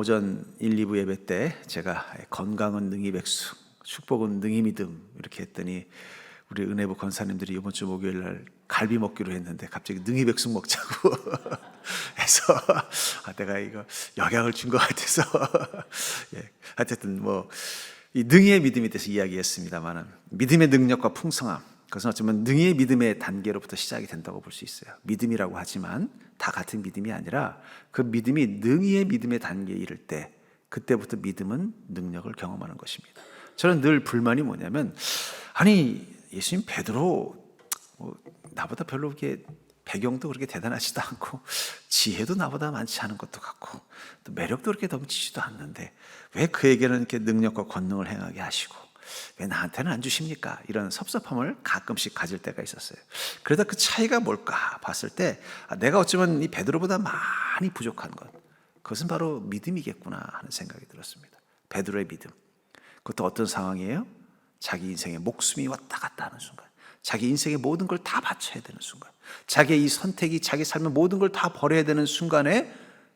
오전 1, 2부 예배 때 제가 건강은 능히 백수, 축복은 능히 믿음 이렇게 했더니 우리 은혜부 권사님들이 이번 주 목요일 날 갈비 먹기로 했는데 갑자기 능히 백숙 먹자고 해서 내가 이거 영향을 준 것 같아서 예, 하여튼 뭐 이 능히의 믿음에 대해서 이야기했습니다만은 믿음의 능력과 풍성함, 그것은 어쩌면 능히의 믿음의 단계로부터 시작이 된다고 볼 수 있어요. 믿음이라고 하지만 다 같은 믿음이 아니라 그 믿음이 능히의 믿음의 단계에 이를 때 그때부터 믿음은 능력을 경험하는 것입니다. 저는 늘 불만이 뭐냐면, 아니 예수님 베드로 나보다 별로 그렇게 배경도 그렇게 대단하지도 않고 지혜도 나보다 많지 않은 것도 같고 또 매력도 그렇게 넘치지도 않는데 왜 그에게는 이렇게 능력과 권능을 행하게 하시고 왜 나한테는 안 주십니까? 이런 섭섭함을 가끔씩 가질 때가 있었어요. 그러다 그 차이가 뭘까 봤을 때 내가 어쩌면 이 베드로보다 많이 부족한 것, 그것은 바로 믿음이겠구나 하는 생각이 들었습니다. 베드로의 믿음, 그것도 어떤 상황이에요? 자기 인생에 목숨이 왔다 갔다 하는 순간, 자기 인생의 모든 걸 다 바쳐야 되는 순간, 자기의 이 선택이 자기 삶의 모든 걸 다 버려야 되는 순간에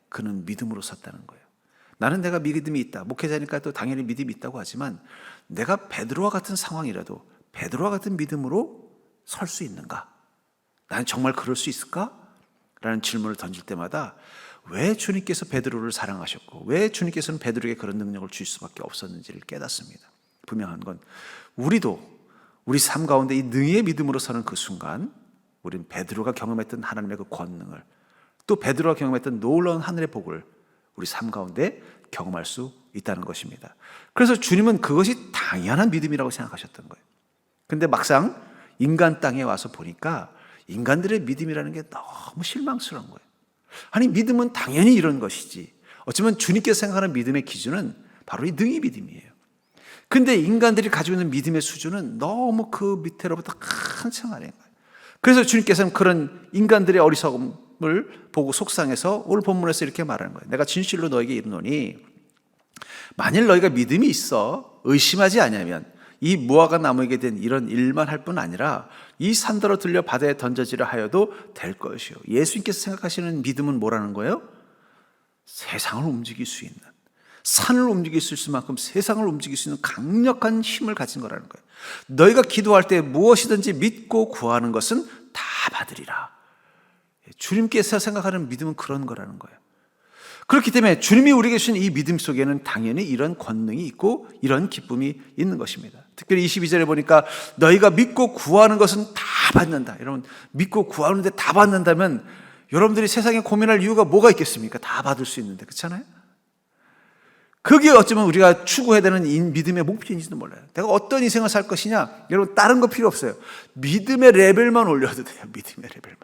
그는 믿음으로 섰다는 거예요. 나는 내가 믿음이 있다, 목회자니까 또 당연히 믿음이 있다고 하지만 내가 베드로와 같은 상황이라도 베드로와 같은 믿음으로 설 수 있는가? 나는 정말 그럴 수 있을까? 라는 질문을 던질 때마다 왜 주님께서 베드로를 사랑하셨고 왜 주님께서는 베드로에게 그런 능력을 줄 수밖에 없었는지를 깨닫습니다. 분명한 건 우리도 우리 삶 가운데 이 능히의 믿음으로 서는 그 순간 우린 베드로가 경험했던 하나님의 그 권능을, 또 베드로가 경험했던 놀라운 하늘의 복을 우리 삶 가운데 경험할 수 있다는 것입니다. 그래서 주님은 그것이 당연한 믿음이라고 생각하셨던 거예요. 근데 막상 인간 땅에 와서 보니까 인간들의 믿음이라는 게 너무 실망스러운 거예요. 아니 믿음은 당연히 이런 것이지, 어쩌면 주님께서 생각하는 믿음의 기준은 바로 이 능히 믿음이에요. 근데 인간들이 가지고 있는 믿음의 수준은 너무 그 밑에로부터 한참 아래인 거예요. 그래서 주님께서는 그런 인간들의 어리석음을 보고 속상해서 오늘 본문에서 이렇게 말하는 거예요. 내가 진실로 너에게 이르노니 만일 너희가 믿음이 있어 의심하지 아니하면 이 무화과 나무에게 된 이런 일만 할 뿐 아니라 이 산더러 들려 바다에 던져지려 하여도 될 것이요. 예수님께서 생각하시는 믿음은 뭐라는 거예요? 세상을 움직일 수 있는, 산을 움직일 수 있을 만큼 세상을 움직일 수 있는 강력한 힘을 가진 거라는 거예요. 너희가 기도할 때 무엇이든지 믿고 구하는 것은 다 받으리라. 주님께서 생각하는 믿음은 그런 거라는 거예요. 그렇기 때문에 주님이 우리에게 주신 이 믿음 속에는 당연히 이런 권능이 있고 이런 기쁨이 있는 것입니다. 특별히 22절에 보니까 너희가 믿고 구하는 것은 다 받는다. 여러분, 믿고 구하는데 다 받는다면 여러분들이 세상에 고민할 이유가 뭐가 있겠습니까? 다 받을 수 있는데, 그렇잖아요? 그게 어쩌면 우리가 추구해야 되는 이 믿음의 목표인지도 몰라요. 내가 어떤 인생을 살 것이냐, 여러분 다른 거 필요 없어요. 믿음의 레벨만 올려도 돼요. 믿음의 레벨만.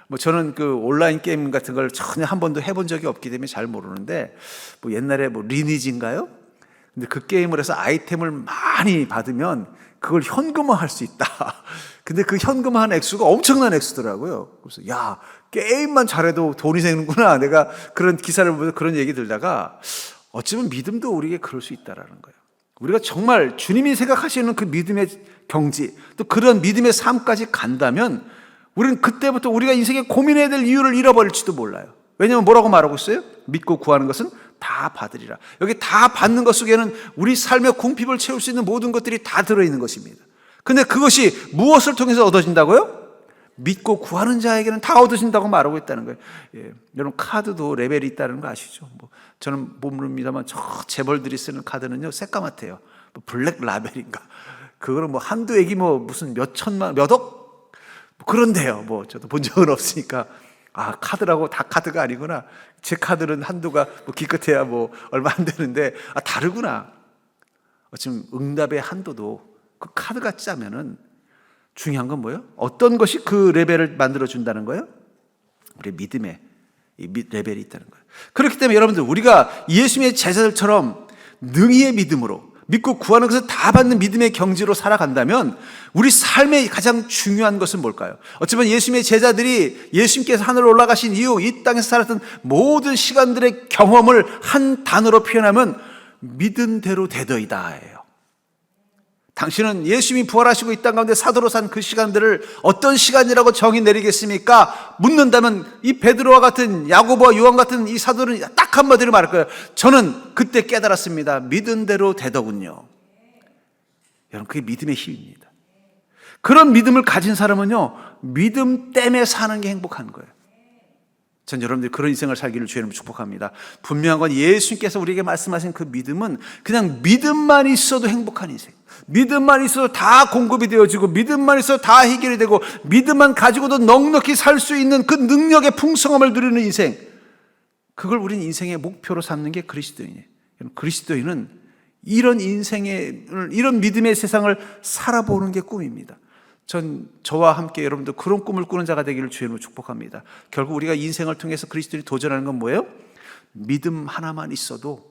뭐 저는 그 온라인 게임 같은 걸 전혀 한 번도 해본 적이 없기 때문에 잘 모르는데, 뭐 옛날에 뭐 리니지인가요? 근데 그 게임을 해서 아이템을 많이 받으면 그걸 현금화할 수 있다. 근데 그 현금화한 액수가 엄청난 액수더라고요. 그래서 야, 게임만 잘해도 돈이 생기는구나. 내가 그런 기사를 보면서 그런 얘기 들다가 어쩌면 믿음도 우리에게 그럴 수 있다라는 거예요. 우리가 정말 주님이 생각하시는 그 믿음의 경지, 또 그런 믿음의 삶까지 간다면 우리는 그때부터 우리가 인생에 고민해야 될 이유를 잃어버릴지도 몰라요. 왜냐하면 뭐라고 말하고 있어요? 믿고 구하는 것은 다 받으리라. 여기 다 받는 것 속에는 우리 삶의 궁핍을 채울 수 있는 모든 것들이 다 들어있는 것입니다. 근데 그것이 무엇을 통해서 얻어진다고요? 믿고 구하는 자에게는 다 얻어진다고 말하고 있다는 거예요. 예, 여러분 카드도 레벨이 있다는 거 아시죠? 뭐 저는 모릅니다만 저 재벌들이 쓰는 카드는요 새까맣대요. 뭐 블랙 라벨인가? 그거는 뭐 한두 액이 뭐 무슨 몇 천만 몇 억? 그런데요. 뭐 저도 본 적은 없으니까 카드라고 다 카드가 아니구나. 제 카드는 한도가 뭐 기껏해야 뭐 얼마 안 되는데 다르구나. 지금 응답의 한도도 그 카드가 짜면은 중요한 건 뭐예요? 어떤 것이 그 레벨을 만들어 준다는 거예요? 우리 믿음의 이 레벨이 있다는 거예요. 그렇기 때문에 여러분들 우리가 예수님의 제자들처럼 능히의 믿음으로 믿고 구하는 것을 다 받는 믿음의 경지로 살아간다면 우리 삶의 가장 중요한 것은 뭘까요? 어쩌면 예수님의 제자들이 예수님께서 하늘로 올라가신 이후 이 땅에서 살았던 모든 시간들의 경험을 한 단어로 표현하면 믿은 대로 되더이다 예요. 당신은 예수님이 부활하시고 이 땅 가운데 사도로 산 그 시간들을 어떤 시간이라고 정의 내리겠습니까? 묻는다면 이 베드로와 같은 야고보와 요한 같은 이 사도는 딱 한마디로 말할 거예요. 저는 그때 깨달았습니다. 믿은 대로 되더군요. 여러분, 그게 믿음의 힘입니다. 그런 믿음을 가진 사람은요, 믿음 때문에 사는 게 행복한 거예요. 전 여러분들이 그런 인생을 살기를 주의 이름으로 축복합니다. 분명한 건 예수님께서 우리에게 말씀하신 그 믿음은 그냥 믿음만 있어도 행복한 인생, 믿음만 있어도 다 공급이 되어지고, 믿음만 있어도 다 해결이 되고, 믿음만 가지고도 넉넉히 살 수 있는 그 능력의 풍성함을 누리는 인생, 그걸 우리는 인생의 목표로 삼는 게 그리스도인이에요. 그리스도인은 이런 이런 믿음의 세상을 살아보는 게 꿈입니다. 저와 함께 여러분들 그런 꿈을 꾸는 자가 되기를 주의 이름으로 축복합니다. 결국 우리가 인생을 통해서 그리스도인이 도전하는 건 뭐예요? 믿음 하나만 있어도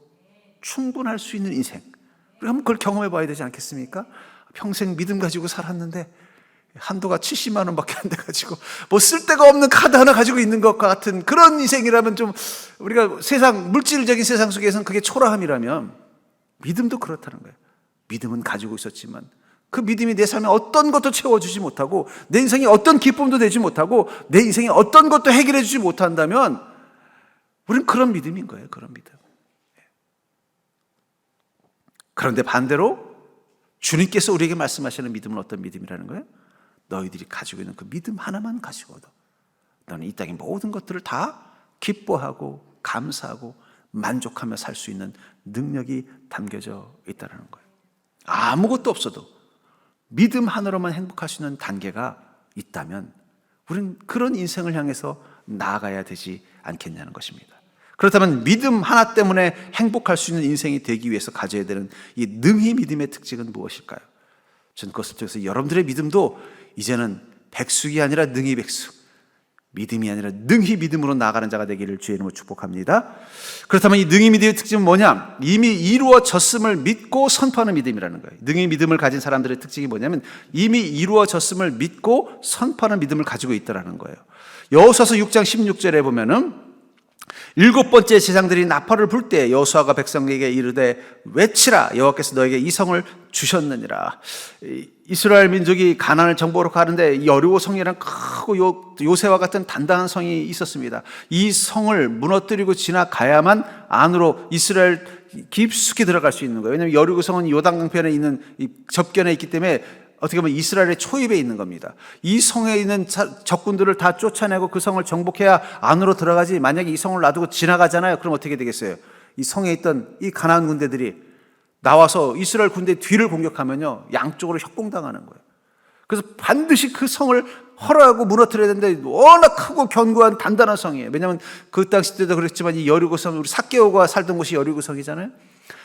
충분할 수 있는 인생. 우리가 한번 그걸 경험해 봐야 되지 않겠습니까? 평생 믿음 가지고 살았는데 한도가 70만 원밖에 안 돼가지고 뭐 쓸데가 없는 카드 하나 가지고 있는 것과 같은 그런 인생이라면, 좀 우리가 물질적인 세상 속에서는 그게 초라함이라면, 믿음도 그렇다는 거예요. 믿음은 가지고 있었지만 그 믿음이 내 삶에 어떤 것도 채워주지 못하고, 내 인생에 어떤 기쁨도 되지 못하고, 내 인생에 어떤 것도 해결해 주지 못한다면 우리는 그런 믿음인 거예요. 그런 믿음. 그런데 반대로 주님께서 우리에게 말씀하시는 믿음은 어떤 믿음이라는 거예요? 너희들이 가지고 있는 그 믿음 하나만 가지고도 너는 이 땅의 모든 것들을 다 기뻐하고 감사하고 만족하며 살 수 있는 능력이 담겨져 있다는 거예요. 아무것도 없어도 믿음 하나로만 행복할 수 있는 단계가 있다면 우리는 그런 인생을 향해서 나아가야 되지 않겠냐는 것입니다. 그렇다면 믿음 하나 때문에 행복할 수 있는 인생이 되기 위해서 가져야 되는 이 능히 믿음의 특징은 무엇일까요? 저는 그것을 통해서 여러분들의 믿음도 이제는 백숙이 아니라 능히 백숙, 믿음이 아니라 능히 믿음으로 나아가는 자가 되기를 주의 이름으로 축복합니다. 그렇다면 이 능히 믿음의 특징은 뭐냐? 이미 이루어졌음을 믿고 선포하는 믿음이라는 거예요. 능히 믿음을 가진 사람들의 특징이 뭐냐면 이미 이루어졌음을 믿고 선포하는 믿음을 가지고 있다는 거예요. 여호수아서 6장 16절에 보면은 7번째 제사장들이 나팔을 불 때 여호수아가 백성에게 이르되 외치라, 여호와께서 너에게 이 성을 주셨느니라. 이스라엘 민족이 가나안을 정복하러 가는데 여리고 성이라는 크고 요새와 같은 단단한 성이 있었습니다. 이 성을 무너뜨리고 지나가야만 안으로 이스라엘 깊숙이 들어갈 수 있는 거예요. 왜냐하면 여리고 성은 요단강변에 있는 접견에 있기 때문에 어떻게 보면 이스라엘의 초입에 있는 겁니다. 이 성에 있는 적군들을 다 쫓아내고 그 성을 정복해야 안으로 들어가지, 만약에 이 성을 놔두고 지나가잖아요. 그럼 어떻게 되겠어요? 이 성에 있던 이 가나안 군대들이 나와서 이스라엘 군대 뒤를 공격하면요, 양쪽으로 협공당하는 거예요. 그래서 반드시 그 성을 허러하고 무너뜨려야 되는데 워낙 크고 견고한 단단한 성이에요. 왜냐하면 그 당시 때도 그랬지만 이 여리고성, 우리 삭개오가 살던 곳이 여리고성이잖아요.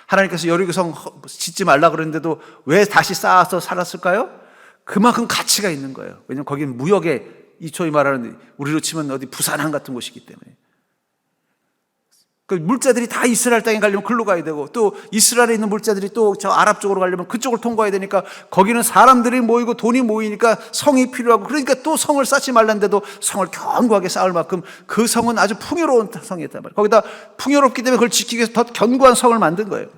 하나님께서 여리고성 짓지 말라 그랬는데도 왜 다시 쌓아서 살았을까요? 그만큼 가치가 있는 거예요. 왜냐하면 거기는 무역의, 이 소위 말하는 우리로 치면 어디 부산항 같은 곳이기 때문에. 그 물자들이 다 이스라엘 땅에 가려면 글로 가야 되고, 또 이스라엘에 있는 물자들이 또 저 아랍 쪽으로 가려면 그쪽을 통과해야 되니까 거기는 사람들이 모이고 돈이 모이니까 성이 필요하고, 그러니까 또 성을 쌓지 말란데도 성을 견고하게 쌓을 만큼 그 성은 아주 풍요로운 성이었단 말이에요. 거기다 풍요롭기 때문에 그걸 지키기 위해서 더 견고한 성을 만든 거예요.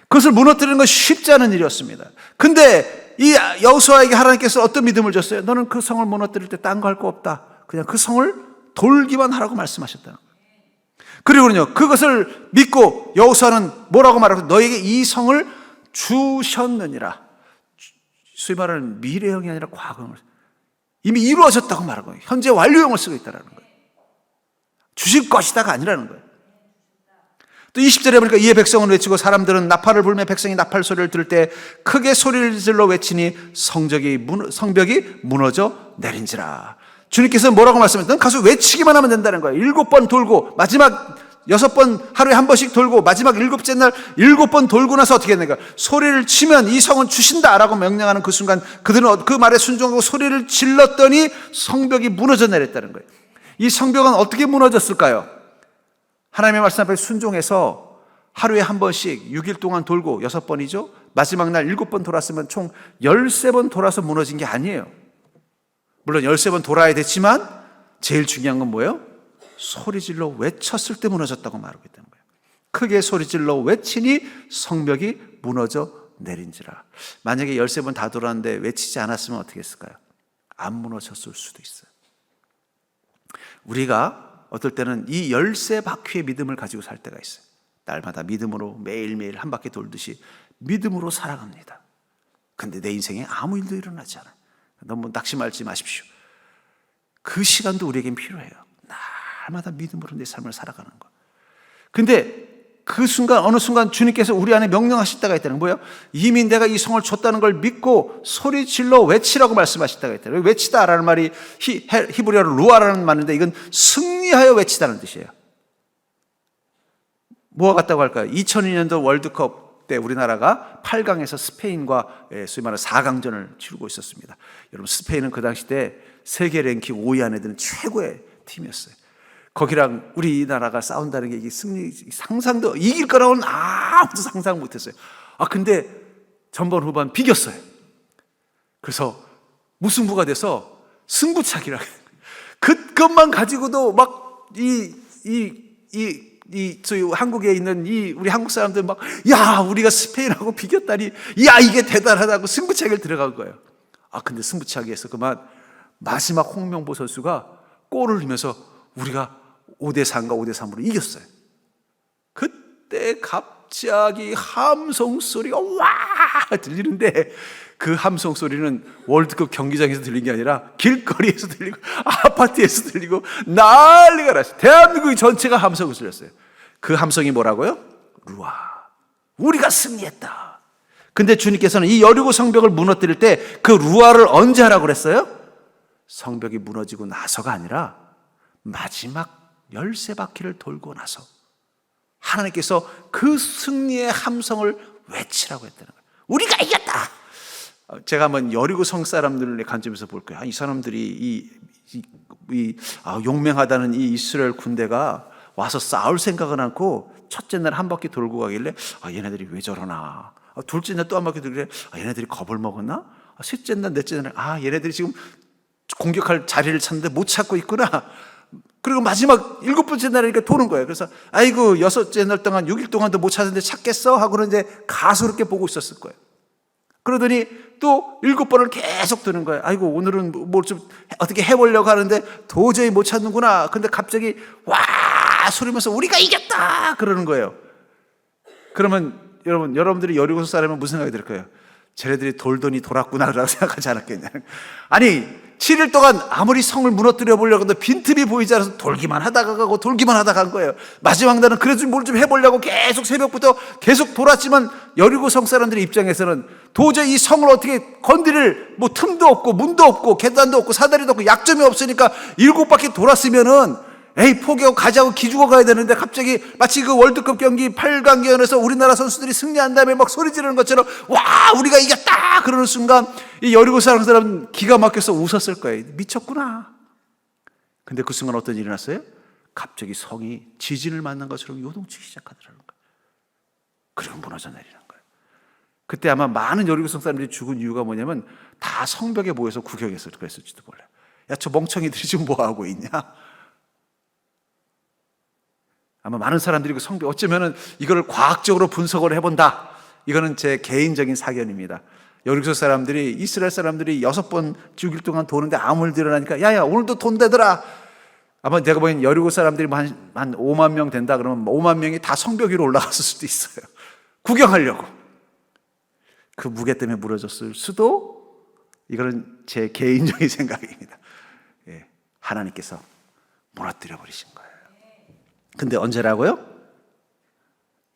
그것을 무너뜨리는 건 쉽지 않은 일이었습니다. 근데 이 여호수아에게 하나님께서 어떤 믿음을 줬어요? 너는 그 성을 무너뜨릴 때 딴 거 할 거 없다. 그냥 그 성을 돌기만 하라고 말씀하셨다는 거예요. 그리고는요, 그것을 믿고 여호수아는 뭐라고 말하고, 너에게 이 성을 주셨느니라. 소위 말하는 미래형이 아니라 과거형을, 이미 이루어졌다고 말하는 거예요. 현재 완료형을 쓰고 있다는 거예요. 주실 것이다가 아니라는 거예요. 또 20절에 보니까 이에 백성은 외치고 사람들은 나팔을 불며 백성이 나팔 소리를 들을 때 크게 소리를 질러 외치니 성벽이 무너져 내린지라. 주님께서 뭐라고 말씀하셨어요? 넌 가서 외치기만 하면 된다는 거예요. 7번 돌고 마지막 6번, 하루에 한 번씩 돌고 마지막 7째 날 7번 돌고 나서 어떻게 되는가? 소리를 치면 이 성은 주신다라고 명령하는 그 순간 그들은 그 말에 순종하고 소리를 질렀더니 성벽이 무너져 내렸다는 거예요. 이 성벽은 어떻게 무너졌을까요? 하나님의 말씀 앞에 순종해서 하루에 한 번씩 6일 동안 돌고 6번이죠. 마지막 날 7번 돌았으면 총 13번 돌아서 무너진 게 아니에요. 물론 13번 돌아야 됐지만 제일 중요한 건 뭐예요? 소리질러 외쳤을 때 무너졌다고 말하고 있다는 거예요. 크게 소리질러 외치니 성벽이 무너져 내린지라. 만약에 13번 다 돌았는데 외치지 않았으면 어떻게 했을까요? 안 무너졌을 수도 있어요. 우리가 어떨 때는 이 13바퀴의 믿음을 가지고 살 때가 있어요. 날마다 믿음으로 매일매일 한 바퀴 돌듯이 믿음으로 살아갑니다. 근데 내 인생에 아무 일도 일어나지 않아요. 너무 낙심하지 마십시오. 그 시간도 우리에겐 필요해요. 날마다 믿음으로 내 삶을 살아가는 거. 근데 그 순간, 어느 순간 주님께서 우리 안에 명령하실 때가 있다는 거예요. 이미 내가 이 성을 줬다는 걸 믿고 소리 질러 외치라고 말씀하실 때가 있다는 거예요. 외치다라는 말이 히브리어로 루아라는 말인데 이건 승리하여 외치다는 뜻이에요. 뭐가 같다고 할까요? 2002년도 월드컵 때 우리나라가 8강에서 스페인과 소위 말하는 4강전을 치르고 있었습니다. 여러분, 스페인은 그 당시 때 세계 랭킹 5위 안에 드는 최고의 팀이었어요. 거기랑 우리나라가 싸운다는 게 이게 승리, 상상도, 이길 거라고는 아무도 상상 못했어요. 근데 전반 후반 비겼어요. 그래서 무승부가 돼서 승부차기라. 그것만 가지고도 막 저희 한국에 있는 우리 한국 사람들 막, 야, 우리가 스페인하고 비겼다니, 야, 이게 대단하다고 승부차기를 들어간 거예요. 근데 승부차기에서 그만 마지막 홍명보 선수가 골을 넣으면서 우리가 5대4인가 5대3으로 이겼어요. 그때 갑자기 함성 소리가 와 들리는데 그 함성 소리는 월드컵 경기장에서 들린 게 아니라 길거리에서 들리고 아파트에서 들리고 난리가 났어요. 대한민국 전체가 함성을 들렸어요. 그 함성이 뭐라고요? 루아, 우리가 승리했다. 근데 주님께서는 이 여리고 성벽을 무너뜨릴 때 그 루아를 언제 하라고 그랬어요? 성벽이 무너지고 나서가 아니라 마지막 13바퀴를 돌고 나서 하나님께서 그 승리의 함성을 외치라고 했다는 거예요. 우리가 이겼다. 제가 한번 여리고 성 사람들의 관점에서 볼 거예요. 이 사람들이 용맹하다는 이 이스라엘 군대가 와서 싸울 생각은 않고 첫째 날 한 바퀴 돌고 가길래 얘네들이 왜 저러나. 둘째 날 또 한 바퀴 돌길래 얘네들이 겁을 먹었나. 셋째 날, 넷째 날 얘네들이 지금 공격할 자리를 찾는데 못 찾고 있구나. 그리고 마지막 7번째 날이니까 도는 거예요. 그래서 아이고 6째 날 동안 6일 동안도 못 찾았는데 찾겠어? 하고는 이제 가소롭게 보고 있었을 거예요. 그러더니 또 7번을 계속 드는 거예요. 아이고 오늘은 뭘 좀 어떻게 해보려고 하는데 도저히 못 찾는구나. 근데 갑자기 와 소리면서 우리가 이겼다 그러는 거예요. 그러면 여러분들이 여리고 사람은 무슨 생각이 들 거예요? 쟤네들이 돌더니 돌았구나 라고 생각하지 않았겠냐. 아니 7일 동안 아무리 성을 무너뜨려 보려고 해도 빈틈이 보이지 않아서 돌기만 하다가 가고 돌기만 하다가 간 거예요. 마지막 날은 그래도 뭘 좀 해보려고 계속 새벽부터 계속 돌았지만 여리고 성 사람들의 입장에서는 도저히 이 성을 어떻게 건드릴 틈도 없고 문도 없고 계단도 없고 사다리도 없고 약점이 없으니까 7바퀴 돌았으면은 포기하고 가자고 기죽어 가야 되는데 갑자기 마치 그 월드컵 경기 8강전에서 우리나라 선수들이 승리한 다음에 막 소리 지르는 것처럼 와 우리가 이겼다 그러는 순간 이 여리고 사람은 기가 막혀서 웃었을 거예요. 미쳤구나. 근데 그 순간 어떤 일이 났어요? 갑자기 성이 지진을 맞는 것처럼 요동치기 시작하더라는 거예요. 그리고 무너져 내리는 거예요. 그때 아마 많은 여리고 성 사람들이 죽은 이유가 뭐냐면 다 성벽에 모여서 구경해서 그랬을지도 몰라요. 야, 저 멍청이들이 지금 뭐 하고 있냐? 아마 많은 사람들이 그 성벽, 어쩌면은 이거를 과학적으로 분석을 해본다. 이거는 제 개인적인 사견입니다. 여리고 사람들이, 이스라엘 사람들이 6번 6일 동안 도는데 아무 일도 일어나니까, 야야, 오늘도 돈대더라. 아마 내가 보기엔 여리고 사람들이 한 5만 명 된다 그러면 5만 명이 다 성벽 위로 올라갔을 수도 있어요. 구경하려고. 그 무게 때문에 무너졌을 수도, 이거는 제 개인적인 생각입니다. 예, 하나님께서 무너뜨려 버리신 거예요. 근데 언제라고요?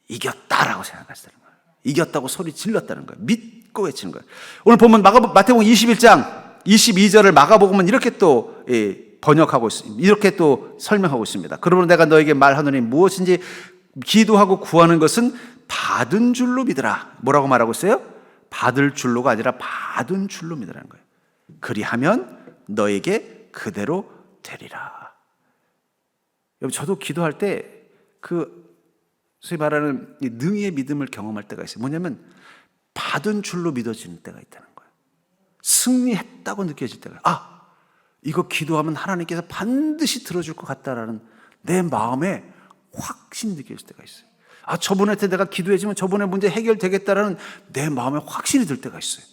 이겼다라고 생각하시다는 거예요. 이겼다고 소리 질렀다는 거예요. 믿고 외치는 거예요. 오늘 보면 마태복음 21장 22절을 마가복음은 이렇게 또 번역하고 있습니다. 이렇게 또 설명하고 있습니다. 그러므로 내가 너에게 말하노니 무엇인지 기도하고 구하는 것은 받은 줄로 믿으라. 뭐라고 말하고 있어요? 받을 줄로가 아니라 받은 줄로 믿으라는 거예요. 그리하면 너에게 그대로 되리라. 여러분, 저도 기도할 때 소위 말하는 능히의 믿음을 경험할 때가 있어요. 뭐냐면 받은 줄로 믿어지는 때가 있다는 거예요. 승리했다고 느껴질 때가, 이거 기도하면 하나님께서 반드시 들어줄 것 같다라는 내 마음에 확신이 느껴질 때가 있어요. 저분한테 내가 기도해주면 저분의 문제 해결되겠다라는 내 마음에 확신이 들 때가 있어요.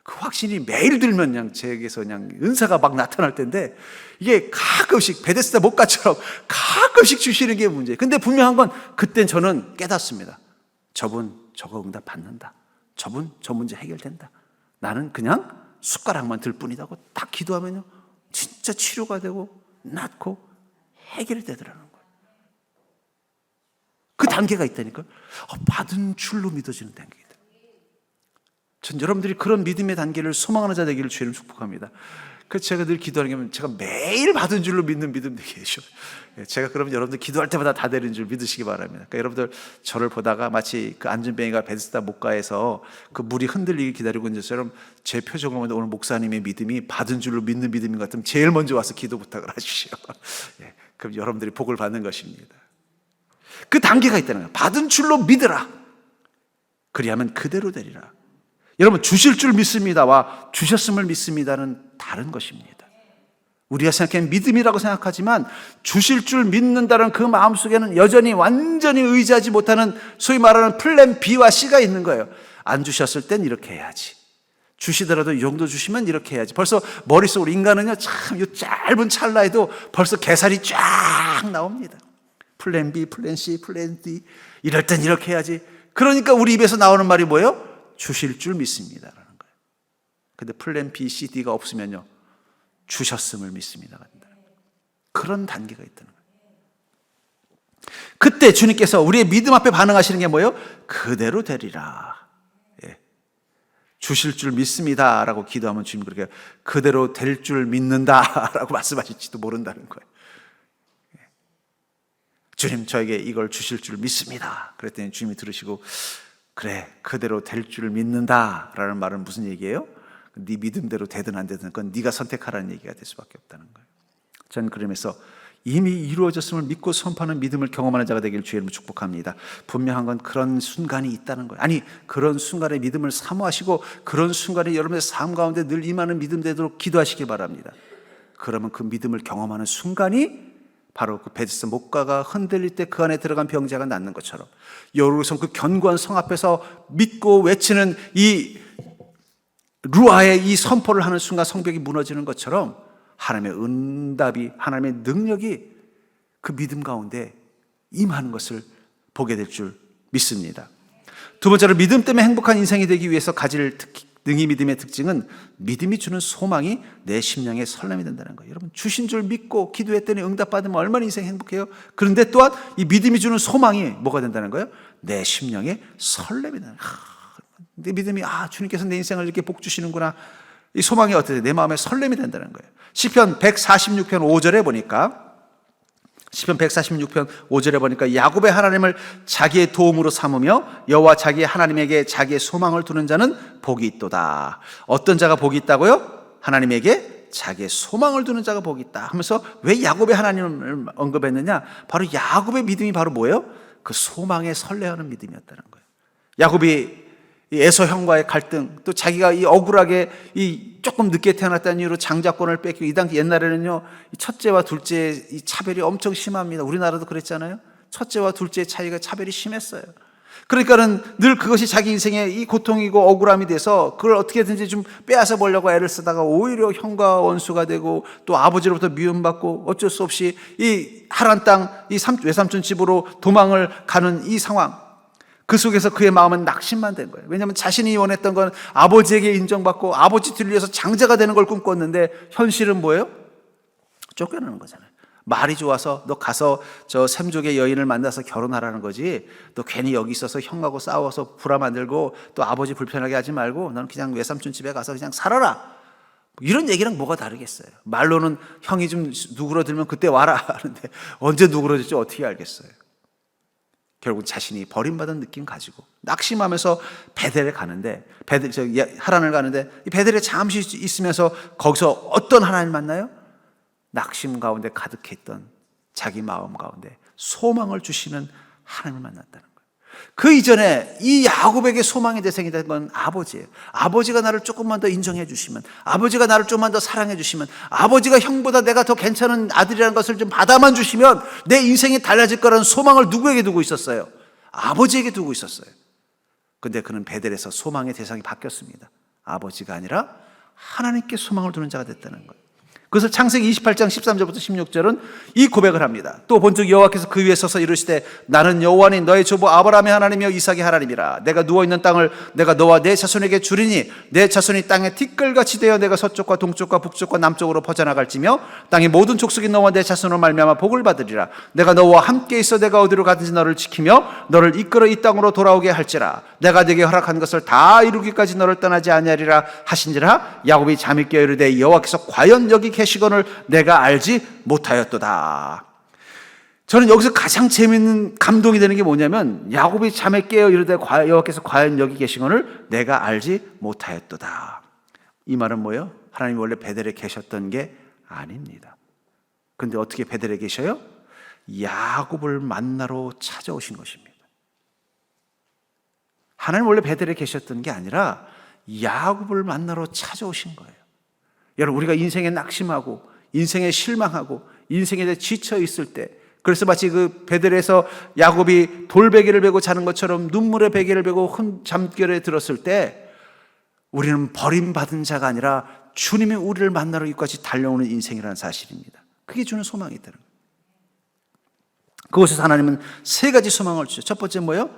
그 확신이 매일 들면 그냥 제게서 그냥 은사가 막 나타날 텐데, 이게 가끔씩 베데스다 목가처럼 가끔씩 주시는 게 문제예요. 근데 분명한 건 그땐 저는 깨닫습니다. 저분 저거 응답 받는다. 저분 저 문제 해결된다. 나는 그냥 숟가락만 들 뿐이다고 딱 기도하면요, 진짜 치료가 되고 낫고 해결이 되더라는 거예요. 그 단계가 있다니까요. 받은 줄로 믿어지는 단계다. 전 여러분들이 그런 믿음의 단계를 소망하는 자 되기를 주의를 축복합니다. 그래서 제가 늘 기도하는 게, 제가 매일 받은 줄로 믿는 믿음 되게 해주셔요. 제가 그러면 여러분들 기도할 때마다 다 되는 줄 믿으시기 바랍니다. 그러니까 여러분들 저를 보다가 마치 그 안전뱅이가 베데스다 목가에서 그 물이 흔들리기 기다리고 있는 것처럼 제 표정을 보면 오늘 목사님의 믿음이 받은 줄로 믿는 믿음인 것 같으면 제일 먼저 와서 기도 부탁을 해주시오. 그럼 여러분들이 복을 받는 것입니다. 그 단계가 있다는 거예요. 받은 줄로 믿으라. 그리하면 그대로 되리라. 여러분, 주실 줄 믿습니다와 주셨음을 믿습니다는 다른 것입니다. 우리가 생각하는 믿음이라고 생각하지만 주실 줄 믿는다는 그 마음속에는 여전히 완전히 의지하지 못하는 소위 말하는 플랜 B와 C가 있는 거예요. 안 주셨을 땐 이렇게 해야지. 주시더라도 이 정도 주시면 이렇게 해야지. 벌써 머릿속으로 인간은요, 참 이 짧은 찰나에도 벌써 계산이 쫙 나옵니다. 플랜 B, 플랜 C, 플랜 D. 이럴 땐 이렇게 해야지. 그러니까 우리 입에서 나오는 말이 뭐예요? 주실 줄 믿습니다라는 거예요. 근데 플랜 B, C, D가 없으면요, 주셨음을 믿습니다가 된다는 거예요. 그런 단계가 있다는 거예요. 그때 주님께서 우리의 믿음 앞에 반응하시는 게 뭐예요? 그대로 되리라. 주실 줄 믿습니다라고 기도하면 주님 그렇게 그대로 될 줄 믿는다라고 말씀하실지도 모른다는 거예요. 주님, 저에게 이걸 주실 줄 믿습니다. 그랬더니 주님이 들으시고, 그래, 그대로 될 줄 믿는다라는 말은 무슨 얘기예요? 네 믿음대로 되든 안 되든 그건 네가 선택하라는 얘기가 될 수밖에 없다는 거예요. 전 그러면서 이미 이루어졌음을 믿고 선포하는 믿음을 경험하는 자가 되기를 주의 이름으로 축복합니다. 분명한 건 그런 순간이 있다는 거예요. 아니, 그런 순간에 믿음을 사모하시고 그런 순간에 여러분의 삶 가운데 늘 임하는 믿음 되도록 기도하시기 바랍니다. 그러면 그 믿음을 경험하는 순간이 바로 그 베데스다 목가가 흔들릴 때 그 안에 들어간 병자가 낫는 것처럼, 여루선 그 견고한 성 앞에서 믿고 외치는 이 루아의 이 선포를 하는 순간 성벽이 무너지는 것처럼 하나님의 응답이, 하나님의 능력이 그 믿음 가운데 임하는 것을 보게 될 줄 믿습니다. 두 번째로, 믿음 때문에 행복한 인생이 되기 위해서 가질 능히 믿음의 특징은 믿음이 주는 소망이 내 심령의 설렘이 된다는 거예요. 여러분, 주신 줄 믿고 기도했더니 응답받으면 얼마나 인생 행복해요. 그런데 또한 이 믿음이 주는 소망이 뭐가 된다는 거예요? 내 심령의 설렘이 된다는 거예요. 내 믿음이, 주님께서 내 인생을 이렇게 복 주시는구나. 이 소망이 어떻게 돼? 내 마음에 설렘이 된다는 거예요. 시편 146편 5절에 보니까, 시편 146편 5절에 보니까 야곱의 하나님을 자기의 도움으로 삼으며 여호와 자기의 하나님에게 자기의 소망을 두는 자는 복이 있도다. 어떤 자가 복이 있다고요? 하나님에게 자기의 소망을 두는 자가 복이 있다 하면서 왜 야곱의 하나님을 언급했느냐? 바로 야곱의 믿음이 바로 뭐예요? 그 소망에 설레하는 믿음이었다는 거예요. 야곱이 이 에서 형과의 갈등, 또 자기가 이 억울하게 이 조금 늦게 태어났다는 이유로 장자권을 뺏기고, 이 당시 옛날에는요, 이 첫째와 둘째의 이 차별이 엄청 심합니다. 우리나라도 그랬잖아요. 첫째와 둘째의 차이가 차별이 심했어요. 그러니까는 늘 그것이 자기 인생의 이 고통이고 억울함이 돼서 그걸 어떻게든지 좀 빼앗아 보려고 애를 쓰다가 오히려 형과 원수가 되고, 또 아버지로부터 미움받고 어쩔 수 없이 이 하란 땅, 이 외삼촌 집으로 도망을 가는 이 상황, 그 속에서 그의 마음은 낙심만 된 거예요. 왜냐하면 자신이 원했던 건 아버지에게 인정받고 아버지 뒤를 위해서 장자가 되는 걸 꿈꿨는데, 현실은 뭐예요? 쫓겨나는 거잖아요. 말이 좋아서 너 가서 저 샘족의 여인을 만나서 결혼하라는 거지, 너 괜히 여기 있어서 형하고 싸워서 불화 만들고 또 아버지 불편하게 하지 말고 너는 그냥 외삼촌 집에 가서 그냥 살아라. 이런 얘기랑 뭐가 다르겠어요? 말로는 형이 좀 누그러들면 그때 와라 하는데 언제 누그러질지 어떻게 알겠어요? 결국 자신이 버림받은 느낌 가지고 낙심하면서 베델에 가는데, 하란을 가는데, 이 베델에 잠시 있으면서 거기서 어떤 하나님을 만나요? 낙심 가운데 가득했던 자기 마음 가운데 소망을 주시는 하나님을 만났다는 거예요. 그 이전에 이 야곱에게 소망의 대상이 된 건 아버지예요. 아버지가 나를 조금만 더 인정해 주시면, 아버지가 나를 조금만 더 사랑해 주시면, 아버지가 형보다 내가 더 괜찮은 아들이라는 것을 좀 받아만 주시면 내 인생이 달라질 거라는 소망을 누구에게 두고 있었어요? 아버지에게 두고 있었어요. 근데 그는 베델에서 소망의 대상이 바뀌었습니다. 아버지가 아니라 하나님께 소망을 두는 자가 됐다는 거예요. 그래서 창세기 28장 13절부터 16절은 이 고백을 합니다. 또 본즉 여호와께서 그 위에 서서 이르시되 나는 여호와니 너의 조부 아브라함의 하나님이여 이삭의 하나님이라. 내가 누워있는 땅을 내가 너와 내 자손에게 주리니 내 자손이 땅에 티끌같이 되어 내가 서쪽과 동쪽과 북쪽과 남쪽으로 퍼져나갈지며 땅의 모든 족속이 너와 내 자손으로 말미암아 복을 받으리라. 내가 너와 함께 있어 내가 어디로 가든지 너를 지키며 너를 이끌어 이 땅으로 돌아오게 할지라. 내가 네게 허락한 것을 다 이루기까지 너를 떠나지 아니하리라 하신지라. 야곱이 잠이 깨어 이르되 여호와께서 과연 여기 계시거늘 내가 알지 못하였도다. 저는 여기서 가장 재미있는 감동이 되는 게 뭐냐면 야곱이 잠에 깨어 이르되 여호와께서 과연 여기 계시거늘 내가 알지 못하였도다. 이 말은 뭐예요? 하나님이 원래 베델에 계셨던 게 아닙니다. 근데 어떻게 베델에 계셔요? 야곱을 만나러 찾아오신 것입니다. 하나님 원래 베델에 계셨던 게 아니라 야곱을 만나러 찾아오신 거예요. 여러분, 우리가 인생에 낙심하고 인생에 실망하고 인생에 대해 지쳐 있을 때, 그래서 마치 그 베델에서 야곱이 돌베개를 베고 자는 것처럼 눈물의 베개를 베고 잠결에 들었을 때 우리는 버림받은 자가 아니라 주님이 우리를 만나러 여기까지 달려오는 인생이라는 사실입니다. 그게 주는 소망이 있다는 거예요. 그곳에서 하나님은 세 가지 소망을 주죠. 첫 번째 뭐예요?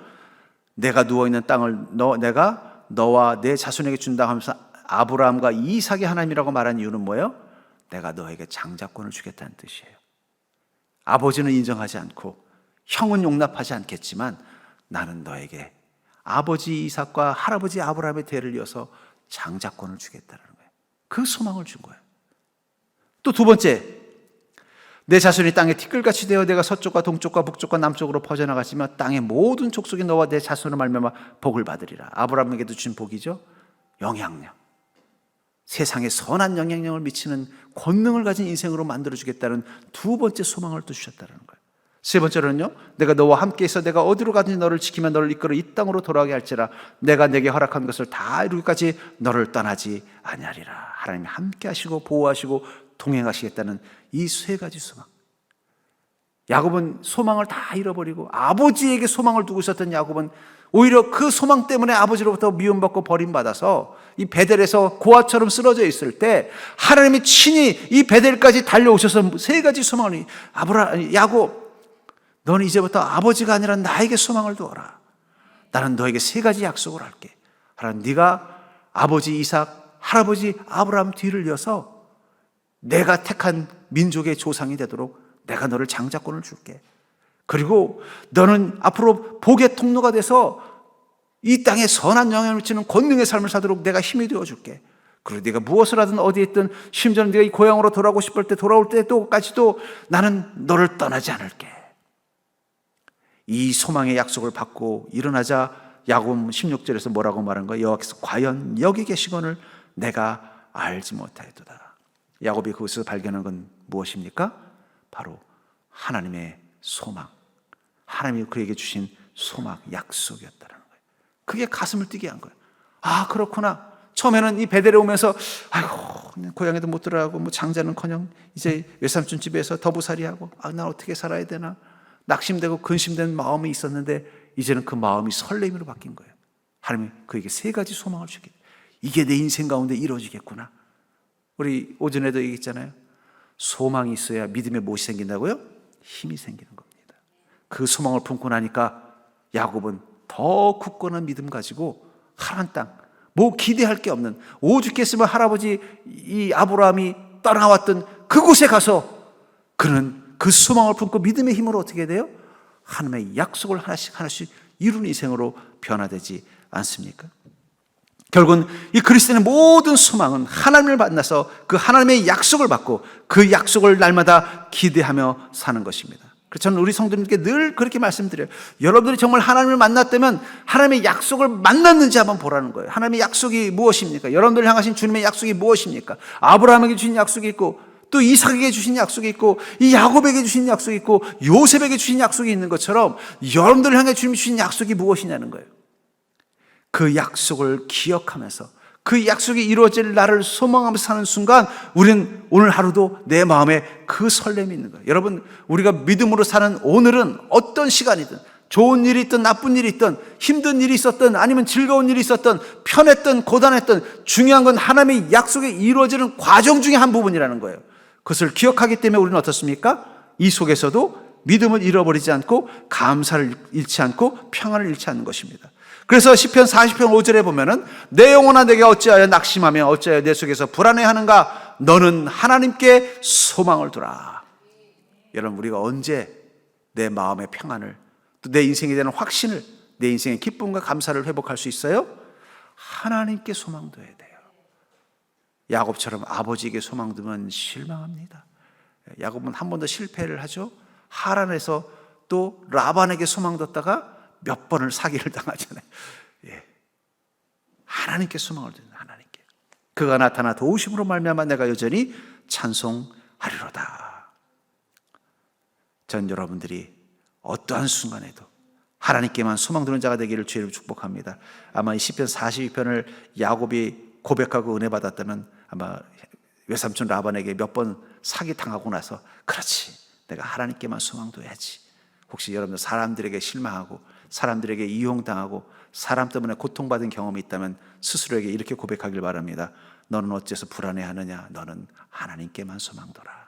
내가 누워있는 땅을 내가 너와 내 자손에게 준다 하면서 아브라함과 이삭의 하나님이라고 말한 이유는 뭐예요? 내가 너에게 장자권을 주겠다는 뜻이에요. 아버지는 인정하지 않고 형은 용납하지 않겠지만 나는 너에게 아버지 이삭과 할아버지 아브라함의 대를 이어서 장자권을 주겠다는 거예요. 그 소망을 준 거예요. 또 두 번째, 내 자손이 땅에 티끌같이 되어 내가 서쪽과 동쪽과 북쪽과 남쪽으로 퍼져나가지만 땅의 모든 족속이 너와 내 자손을 말미암아 복을 받으리라. 아브라함에게도 준 복이죠. 영향력. 세상에 선한 영향력을 미치는 권능을 가진 인생으로 만들어주겠다는 두 번째 소망을 또 주셨다는 거예요. 세 번째로는요, 내가 너와 함께 있어 내가 어디로 가든지 너를 지키며 너를 이끌어 이 땅으로 돌아가게 할지라. 내가 내게 허락한 것을 다 이루기까지 너를 떠나지 아니하리라. 하나님이 함께 하시고 보호하시고 동행하시겠다는 이 세 가지 소망. 야곱은 소망을 다 잃어버리고 아버지에게 소망을 두고 있었던 야곱은 오히려 그 소망 때문에 아버지로부터 미움받고 버림받아서 이 베델에서 고아처럼 쓰러져 있을 때 하나님이 친히 이 베델까지 달려오셔서 세 가지 소망을, 야곱, 너는 이제부터 아버지가 아니라 나에게 소망을 두어라. 나는 너에게 세 가지 약속을 할게. 하나님, 네가 아버지 이삭, 할아버지 아브라함 뒤를 이어서 내가 택한 민족의 조상이 되도록 내가 너를 장자권을 줄게. 그리고 너는 앞으로 복의 통로가 돼서 이 땅에 선한 영향을 미치는 권능의 삶을 사도록 내가 힘이 되어줄게. 그리고 네가 무엇을 하든 어디에 있든 심지어는 네가 이 고향으로 돌아오고 싶을 때 돌아올 때까지도 나는 너를 떠나지 않을게. 이 소망의 약속을 받고 일어나자 야곱 16절에서 뭐라고 말한 거예요? 여호와께서 과연 여기 계시거늘 내가 알지 못하였도다. 야곱이 그것을 발견한 건 무엇입니까? 바로 하나님의 소망, 하나님이 그에게 주신 소망, 약속이었다는 거예요. 그게 가슴을 뛰게 한 거예요. 아, 그렇구나. 처음에는 이 베델에 오면서 아이고 고향에도 못 들어가고 뭐 장자는커녕 이제 외삼촌 집에서 더부살이하고 난 어떻게 살아야 되나 낙심되고 근심된 마음이 있었는데 이제는 그 마음이 설렘으로 바뀐 거예요. 하나님이 그에게 세 가지 소망을 주게. 이게 내 인생 가운데 이루어지겠구나. 우리 오전에도 얘기했잖아요. 소망이 있어야 믿음에 무엇이 생긴다고요? 힘이 생기는 겁니다. 그 소망을 품고 나니까 야곱은 더 굳건한 믿음 가지고 하란 땅, 뭐 기대할 게 없는, 오죽 했으면 할아버지 이 아브라함이 떠나왔던 그곳에 가서 그는 그 소망을 품고 믿음의 힘으로 어떻게 돼요? 하나님의 약속을 하나씩 이루는 인생으로 변화되지 않습니까? 결국은 이 그리스도인의 모든 소망은 하나님을 만나서 그 하나님의 약속을 받고 그 약속을 날마다 기대하며 사는 것입니다. 그래서 저는 우리 성도님들께 늘 그렇게 말씀드려요. 여러분들이 정말 하나님을 만났다면 하나님의 약속을 만났는지 한번 보라는 거예요. 하나님의 약속이 무엇입니까? 여러분들을 향하신 주님의 약속이 무엇입니까? 아브라함에게 주신 약속이 있고 또 이삭에게 주신 약속이 있고 이 야곱에게 주신 약속이 있고 요셉에게 주신 약속이 있는 것처럼 여러분들을 향해 주님이 주신 약속이 무엇이냐는 거예요. 그 약속을 기억하면서 그 약속이 이루어질 날을 소망하면서 사는 순간 우리는 오늘 하루도 내 마음에 그 설렘이 있는 거예요. 여러분, 우리가 믿음으로 사는 오늘은 어떤 시간이든 좋은 일이 있든 나쁜 일이 있든 힘든 일이 있었든 아니면 즐거운 일이 있었든 편했든 고단했든 중요한 건 하나님의 약속이 이루어지는 과정 중에 한 부분이라는 거예요. 그것을 기억하기 때문에 우리는 어떻습니까? 이 속에서도 믿음을 잃어버리지 않고 감사를 잃지 않고 평안을 잃지 않는 것입니다. 그래서 시편 40편 5절에 보면은 내 영혼아 내게 어찌하여 낙심하며 어찌하여 내 속에서 불안해하는가? 너는 하나님께 소망을 두라. 여러분, 우리가 언제 내 마음의 평안을 또 내 인생에 대한 확신을, 내 인생의 기쁨과 감사를 회복할 수 있어요? 하나님께 소망 둬야 돼요. 야곱처럼 아버지에게 소망 두면 실망합니다. 야곱은 한 번 더 실패를 하죠. 하란에서 또 라반에게 소망 뒀다가 몇 번을 사기를 당하잖아요. 예. 하나님께 소망을 두는 하나님께. 그가 나타나 도우심으로 말미암아 내가 여전히 찬송하리로다. 전 여러분들이 어떠한 순간에도 하나님께만 소망 두는 자가 되기를 주의를 축복합니다. 아마 이 시편 42편을 야곱이 고백하고 은혜 받았다면 아마 외삼촌 라반에게 몇 번 사기 당하고 나서 그렇지, 내가 하나님께만 소망 둬야지. 혹시 여러분들 사람들에게 실망하고 사람들에게 이용당하고 사람 때문에 고통받은 경험이 있다면 스스로에게 이렇게 고백하길 바랍니다. 너는 어째서 불안해하느냐? 너는 하나님께만 소망 둬라.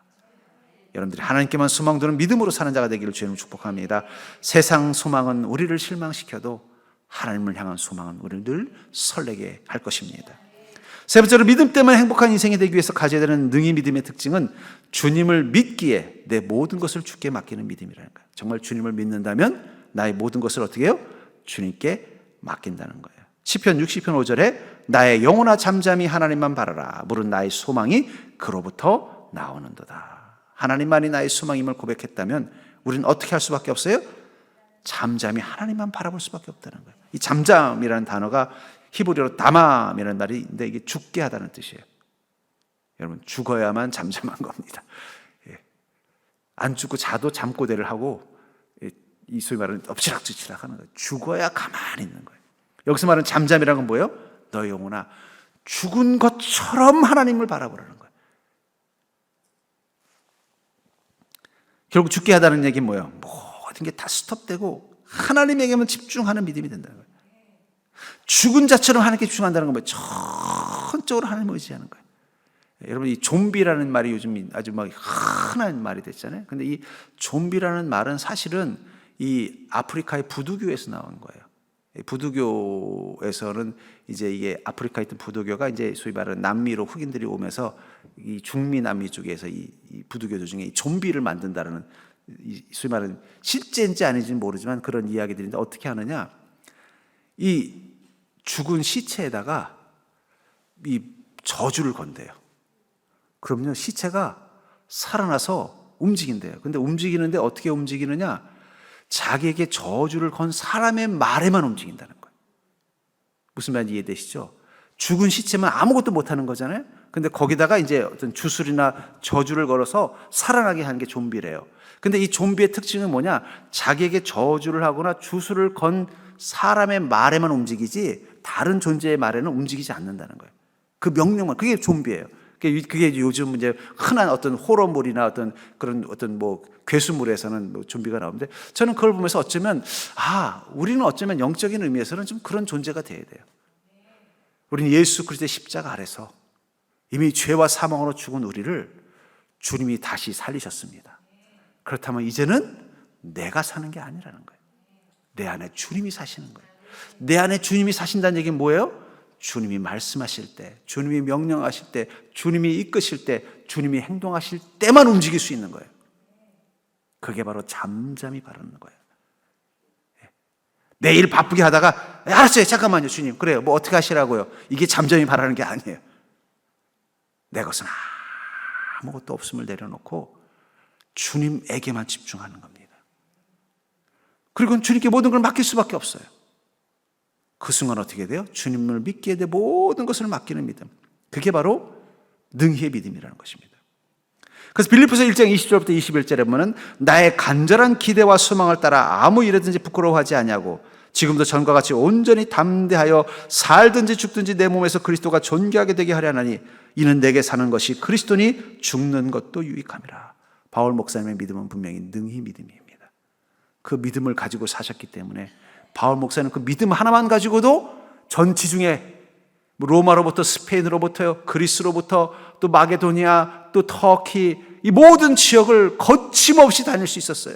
여러분들이 하나님께만 소망 두는 믿음으로 사는 자가 되기를 주님 축복합니다. 세상 소망은 우리를 실망시켜도 하나님을 향한 소망은 우리를 늘 설레게 할 것입니다. 세 번째로 믿음 때문에 행복한 인생이 되기 위해서 가져야 되는 능히 믿음의 특징은 주님을 믿기에 내 모든 것을 주께 맡기는 믿음이라는 거예요. 정말 주님을 믿는다면 나의 모든 것을 어떻게 해요? 주님께 맡긴다는 거예요. 시편 60편 5절에 나의 영혼아 잠잠히 하나님만 바라라. 물은 나의 소망이 그로부터 나오는도다. 하나님만이 나의 소망임을 고백했다면 우리는 어떻게 할 수밖에 없어요? 잠잠히 하나님만 바라볼 수밖에 없다는 거예요. 이 잠잠이라는 단어가 히브리어로 다맘이라는 말인데 이게 죽게 하다는 뜻이에요. 여러분, 죽어야만 잠잠한 겁니다. 예. 안 죽고 자도 잠꼬대를 하고 이 소위 말하는 엎치락뒤치락 하는 거예요. 죽어야 가만히 있는 거예요. 여기서 말하는 잠잠이라는 건 뭐예요? 너 영혼아 죽은 것처럼 하나님을 바라보라는 거예요. 결국 죽게 하다는 얘기는 뭐예요? 모든 게 다 스톱되고 하나님에게만 집중하는 믿음이 된다는 거예요. 죽은 자처럼 하나님께 집중한다는 건 뭐예요? 전적으로 하나님을 의지하는 거예요. 여러분, 이 좀비라는 말이 요즘 아주 막 흔한 말이 됐잖아요. 근데 이 좀비라는 말은 사실은 이 아프리카의 부두교에서 나온 거예요. 부두교에서는 이제 이게 아프리카에 있던 부두교가 이제 소위 말하는 남미로 흑인들이 오면서 이 중미 남미 쪽에서 이 부두교들 중에 이 좀비를 만든다라는 이 소위 말하는 실제인지 아닌지는 모르지만 그런 이야기들인데 어떻게 하느냐? 이 죽은 시체에다가 이 저주를 건대요. 그럼요, 시체가 살아나서 움직인대요. 근데 움직이는데 어떻게 움직이느냐? 자기에게 저주를 건 사람의 말에만 움직인다는 거예요. 무슨 말인지 이해되시죠? 죽은 시체만 아무것도 못하는 거잖아요. 근데 거기다가 이제 어떤 주술이나 저주를 걸어서 살아나게 하는 게 좀비래요. 근데 이 좀비의 특징은 뭐냐? 자기에게 저주를 하거나 주술을 건 사람의 말에만 움직이지 다른 존재의 말에는 움직이지 않는다는 거예요. 그 명령만, 그게 좀비예요. 그게 요즘 이제 흔한 어떤 호러물이나 어떤 그런 어떤 뭐 괴수물에서는 뭐 좀비가 나오는데 저는 그걸 보면서 어쩌면 우리는 어쩌면 영적인 의미에서는 좀 그런 존재가 돼야 돼요. 우리는 예수 그리스도의 십자가 아래서 이미 죄와 사망으로 죽은 우리를 주님이 다시 살리셨습니다. 그렇다면 이제는 내가 사는 게 아니라는 거예요. 내 안에 주님이 사시는 거예요. 내 안에 주님이 사신다는 얘기는 뭐예요? 주님이 말씀하실 때, 주님이 명령하실 때, 주님이 이끄실 때, 주님이 행동하실 때만 움직일 수 있는 거예요. 그게 바로 잠잠히 바라는 거예요. 내일 바쁘게 하다가 알았어요, 잠깐만요 주님, 그래요, 뭐 어떻게 하시라고요? 이게 잠잠히 바라는 게 아니에요. 내 것은 아무것도 없음을 내려놓고 주님에게만 집중하는 겁니다. 그리고 주님께 모든 걸 맡길 수밖에 없어요. 그 순간 어떻게 돼요? 주님을 믿기에 대해 모든 것을 맡기는 믿음. 그게 바로 능히의 믿음이라는 것입니다. 그래서 빌립보서 1장 20절부터 21절에 보면 나의 간절한 기대와 소망을 따라 아무 일에든지 부끄러워하지 아니하고 지금도 전과 같이 온전히 담대하여 살든지 죽든지 내 몸에서 그리스도가 존귀하게 되게 하려 하나니 이는 내게 사는 것이 그리스도니 죽는 것도 유익함이라. 바울 목사님의 믿음은 분명히 능히 믿음입니다. 그 믿음을 가지고 사셨기 때문에 바울 목사는 그 믿음 하나만 가지고도 전지 중에 로마로부터 스페인으로부터요, 그리스로부터 또 마게도니아, 또 터키, 이 모든 지역을 거침없이 다닐 수 있었어요.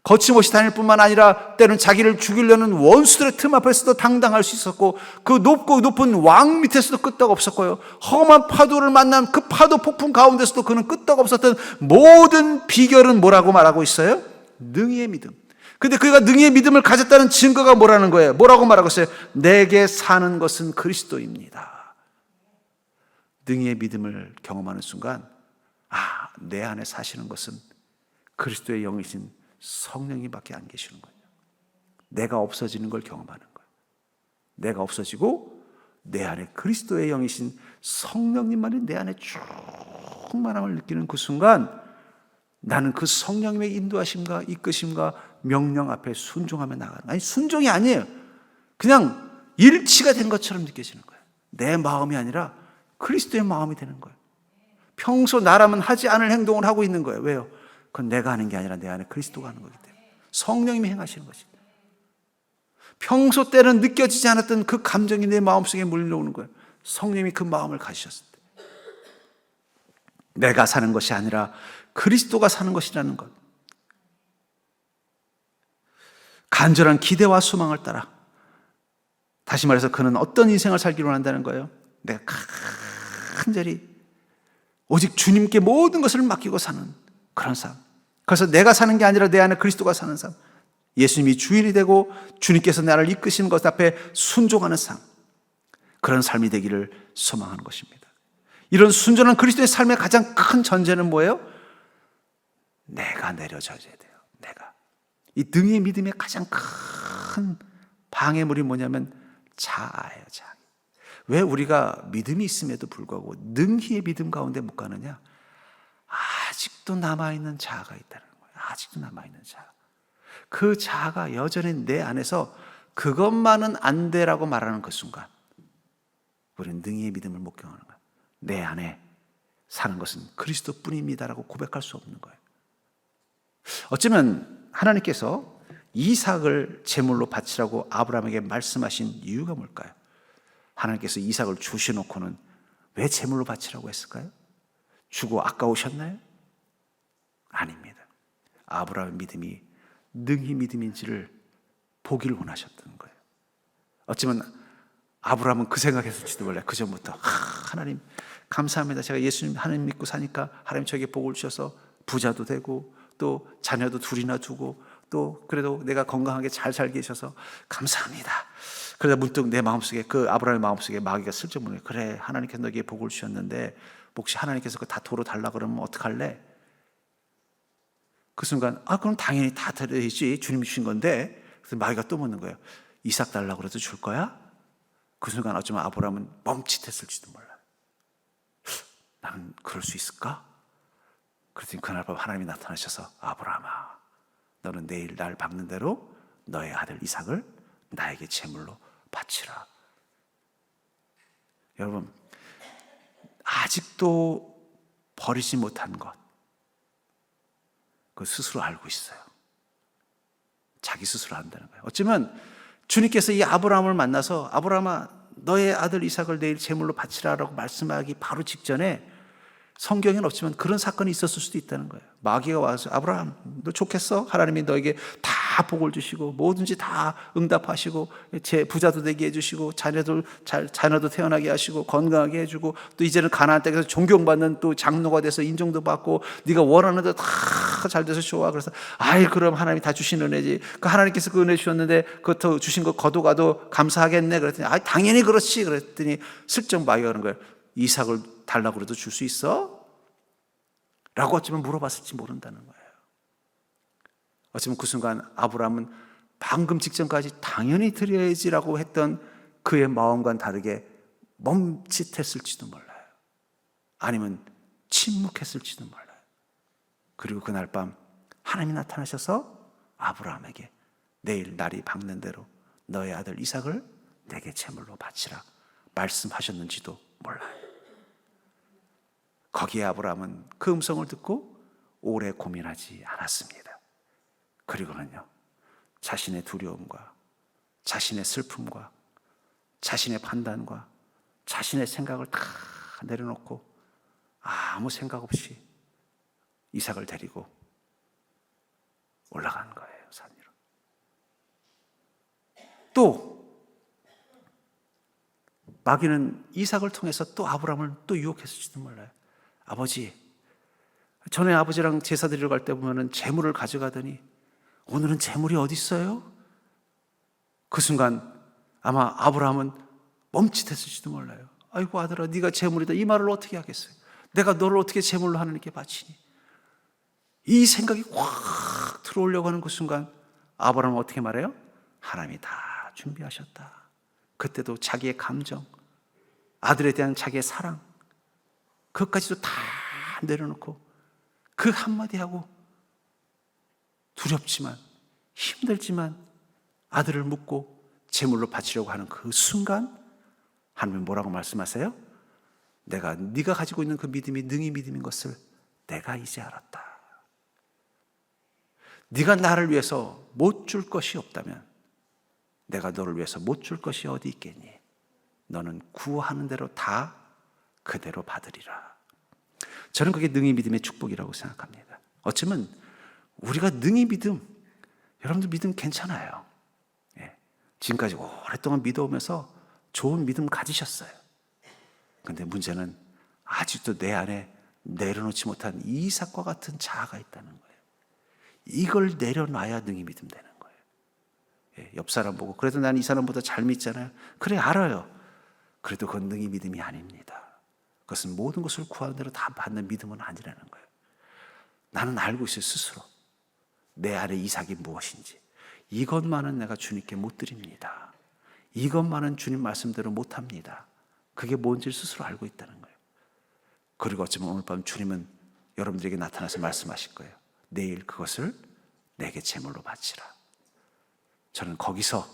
거침없이 다닐 뿐만 아니라 때는 자기를 죽이려는 원수들의 틈 앞에서도 당당할 수 있었고, 그 높고 높은 왕 밑에서도 끄떡 없었고요, 험한 파도를 만난 그 파도 폭풍 가운데서도 그는 끄떡 없었던 모든 비결은 뭐라고 말하고 있어요? 능히의 믿음. 근데 그가 능히의 믿음을 가졌다는 증거가 뭐라는 거예요? 뭐라고 말하고 있어요? 내게 사는 것은 그리스도입니다. 능히의 믿음을 경험하는 순간, 내 안에 사시는 것은 그리스도의 영이신 성령님밖에 안 계시는 거예요. 내가 없어지는 걸 경험하는 거예요. 내가 없어지고 내 안에 그리스도의 영이신 성령님만이 내 안에 충만함을 느끼는 그 순간, 나는 그 성령님의 인도하심과 이끄심과 명령 앞에 순종하며 나가는, 아니 순종이 아니에요. 그냥 일치가 된 것처럼 느껴지는 거예요. 내 마음이 아니라 그리스도의 마음이 되는 거예요. 평소 나라면 하지 않을 행동을 하고 있는 거예요. 왜요? 그건 내가 하는 게 아니라 내 안에 그리스도가 하는 거기 때문에 성령님이 행하시는 것입니다. 평소 때는 느껴지지 않았던 그 감정이 내 마음속에 물려오는 거예요. 성령님이 그 마음을 가지셨을 때 내가 사는 것이 아니라 그리스도가 사는 것이라는 것, 간절한 기대와 소망을 따라, 다시 말해서 그는 어떤 인생을 살기로 한다는 거예요? 내가 간절히 오직 주님께 모든 것을 맡기고 사는 그런 삶. 그래서 내가 사는 게 아니라 내 안에 그리스도가 사는 삶, 예수님이 주인이 되고 주님께서 나를 이끄시는 것 앞에 순종하는 삶, 그런 삶이 되기를 소망하는 것입니다. 이런 순전한 그리스도의 삶의 가장 큰 전제는 뭐예요? 내가 내려져야 돼요. 내가. 이 능히 믿음의 가장 큰 방해물이 뭐냐면 자아예요. 자아. 왜 우리가 믿음이 있음에도 불구하고 능히의 믿음 가운데 못 가느냐? 아직도 남아있는 자아가 있다는 거예요. 아직도 남아있는 자아. 그 자아가 여전히 내 안에서 그것만은 안 돼라고 말하는 그 순간, 우리는 능히의 믿음을 못 경험하는 거예요. 내 안에 사는 것은 그리스도뿐입니다라고 고백할 수 없는 거예요. 어쩌면 하나님께서 이삭을 제물로 바치라고 아브라함에게 말씀하신 이유가 뭘까요? 하나님께서 이삭을 주셔놓고는 왜 제물로 바치라고 했을까요? 주고 아까우셨나요? 아닙니다. 아브라함의 믿음이 능히 믿음인지를 보기를 원하셨던 거예요. 어쩌면 아브라함은 그 생각했을지도 몰라요. 그 전부터 하나님 감사합니다. 제가 예수님 하나님 믿고 사니까 하나님 저에게 복을 주셔서 부자도 되고 또 자녀도 둘이나 두고 또 그래도 내가 건강하게 잘 살게 해주셔서 감사합니다. 그러다 문득 내 마음속에, 그 아브라함의 마음속에 마귀가 슬쩍 물어요. 그래, 하나님께서 너에게 복을 주셨는데 혹시 하나님께서 그거 다 도로 달라 그러면 어떡할래? 그 순간 그럼 당연히 다 드려야지, 주님이 주신 건데. 그래서 마귀가 또 묻는 거예요. 이삭 달라고 그래도 줄 거야? 그 순간 어쩌면 아브라함은 멈칫했을지도 몰라요. 나는 그럴 수 있을까? 그랬더니 그날 밤 하나님이 나타나셔서 아브라함아, 너는 내일 날 박는 대로 너의 아들 이삭을 나에게 제물로 바치라. 여러분, 아직도 버리지 못한 것, 그 스스로 알고 있어요. 자기 스스로 안다는 거예요. 어쩌면 주님께서 이 아브라함을 만나서 아브라함아, 너의 아들 이삭을 내일 제물로 바치라라고 말씀하기 바로 직전에 성경에는 없지만 그런 사건이 있었을 수도 있다는 거예요. 마귀가 와서 아브라함, 너 좋겠어? 하나님이 너에게 다 복을 주시고 뭐든지 다 응답하시고 제 부자도 되게 해주시고 자녀도 태어나게 하시고 건강하게 해주고 또 이제는 가나안 땅에서 존경받는 또 장로가 돼서 인정도 받고 네가 원하는 대로 다 잘 돼서 좋아. 그래서 그럼 하나님이 다 주신 은혜지. 그 하나님께서 그 은혜 주셨는데 그것도 주신 거 거둬가도 감사하겠네. 그랬더니 당연히 그렇지. 그랬더니 슬쩍 마귀가 그런 거예요. 이삭을 달라고 그래도 줄 수 있어? 라고 어쩌면 물어봤을지 모른다는 거예요. 어쩌면 그 순간 아브라함은 방금 직전까지 당연히 드려야지라고 했던 그의 마음과는 다르게 멈칫했을지도 몰라요. 아니면 침묵했을지도 몰라요. 그리고 그날 밤 하나님이 나타나셔서 아브라함에게 내일 날이 밝는 대로 너의 아들 이삭을 내게 제물로 바치라 말씀하셨는지도 몰라요. 거기에 아브라함은 그 음성을 듣고 오래 고민하지 않았습니다. 그리고는요, 자신의 두려움과 자신의 슬픔과 자신의 판단과 자신의 생각을 다 내려놓고 아무 생각 없이 이삭을 데리고 올라간 거예요, 산 위로. 또 마귀는 이삭을 통해서 또 아브라함을 또 유혹했을지도 몰라요. 아버지, 전에 아버지랑 제사 드리러 갈 때 보면은 재물을 가져가더니 오늘은 재물이 어디 있어요? 그 순간 아마 아브라함은 멈칫했을지도 몰라요. 아이고 아들아, 네가 재물이다, 이 말을 어떻게 하겠어요? 내가 너를 어떻게 재물로 하나님께 바치니? 이 생각이 확 들어오려고 하는 그 순간 아브라함은 어떻게 말해요? 하나님이 다 준비하셨다. 그때도 자기의 감정, 아들에 대한 자기의 사랑, 그것까지도 다 내려놓고 그 한마디 하고 두렵지만 힘들지만 아들을 묻고 제물로 바치려고 하는 그 순간 하나님은 뭐라고 말씀하세요? 네가 가지고 있는 그 믿음이 능히 믿음인 것을 내가 이제 알았다. 네가 나를 위해서 못 줄 것이 없다면 내가 너를 위해서 못 줄 것이 어디 있겠니? 너는 구하는 대로 다 그대로 받으리라. 저는 그게 능히 믿음의 축복이라고 생각합니다. 어쩌면 우리가 능히 믿음, 여러분들 믿음 괜찮아요. 지금까지 오랫동안 믿어오면서 좋은 믿음 가지셨어요. 그런데 문제는 아직도 내 안에 내려놓지 못한 이삭과 같은 자아가 있다는 거예요. 이걸 내려놔야 능히 믿음 되는 거예요. 옆 사람 보고 그래도 난 이 사람보다 잘 믿잖아요. 그래, 알아요. 그래도 그건 능히 믿음이 아닙니다. 그것은 모든 것을 구하는 대로 다 받는 믿음은 아니라는 거예요. 나는 알고 있어요, 스스로. 내 안에 이삭이 무엇인지. 이것만은 내가 주님께 못 드립니다. 이것만은 주님 말씀대로 못 합니다. 그게 뭔지 스스로 알고 있다는 거예요. 그리고 어쩌면 오늘 밤 주님은 여러분들에게 나타나서 말씀하실 거예요. 내일 그것을 내게 제물로 바치라. 저는 거기서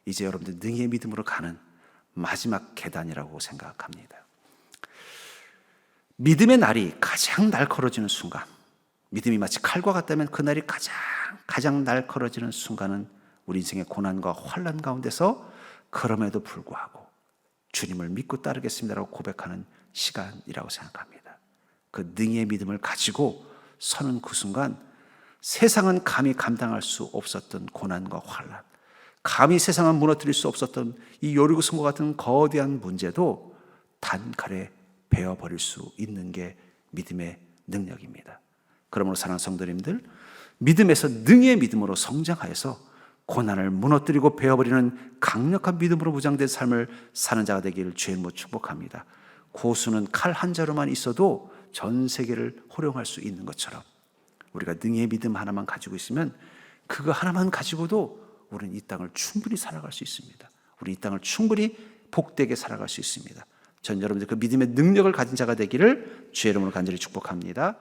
이제 여러분들 능히의 믿음으로 가는 마지막 계단이라고 생각합니다. 믿음의 날이 가장 날카로워지는 순간, 믿음이 마치 칼과 같다면 그 날이 가장 날카로워지는 순간은 우리 인생의 고난과 환난 가운데서 그럼에도 불구하고 주님을 믿고 따르겠습니다라고 고백하는 시간이라고 생각합니다. 그 능히의 믿음을 가지고 서는 그 순간 세상은 감히 감당할 수 없었던 고난과 환난, 감히 세상은 무너뜨릴 수 없었던 이 요리고성과 같은 거대한 문제도 단칼에 베어버릴 수 있는 게 믿음의 능력입니다. 그러므로 사랑하는 성도님들, 믿음에서 능히의 믿음으로 성장하여서 고난을 무너뜨리고 베어버리는 강력한 믿음으로 무장된 삶을 사는 자가 되기를 주의 이름으로 축복합니다. 고수는 칼 한 자루만 있어도 전 세계를 호령할 수 있는 것처럼 우리가 능히의 믿음 하나만 가지고 있으면 그거 하나만 가지고도 우리는 이 땅을 충분히 살아갈 수 있습니다. 우리 이 땅을 충분히 복되게 살아갈 수 있습니다. 전 여러분들 그 믿음의 능력을 가진 자가 되기를 주의 이름으로 간절히 축복합니다.